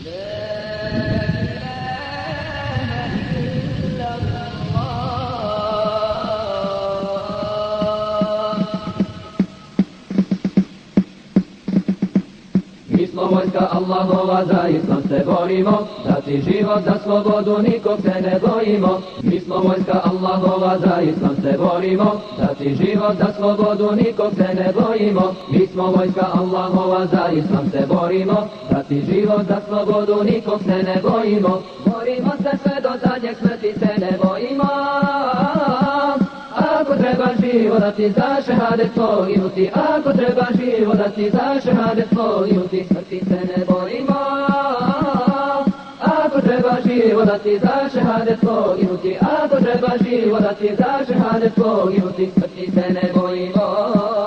Mi smo vojska Allahova, za islam se borimo, dati život za slobodu, nikog se ne bojimo. Mi smo vojska Allahova, za islam se borimo, dati život za slobodu, nikog se ne bojimo. Mi smo vojska Allahova, za islam se borimo, dati život za slobodu, nikog se ne bojimo. Borimo se sve do zadnjeg, smrti se ne bojimo. Ako treba život da ti za šehadet poginuti, ako treba život da ti za šehadet poginuti, smrti se ne bojimo. Ako treba život da ti za šehadet poginuti, ako treba život da ti za šehadet poginuti, smrti se ne bojimo.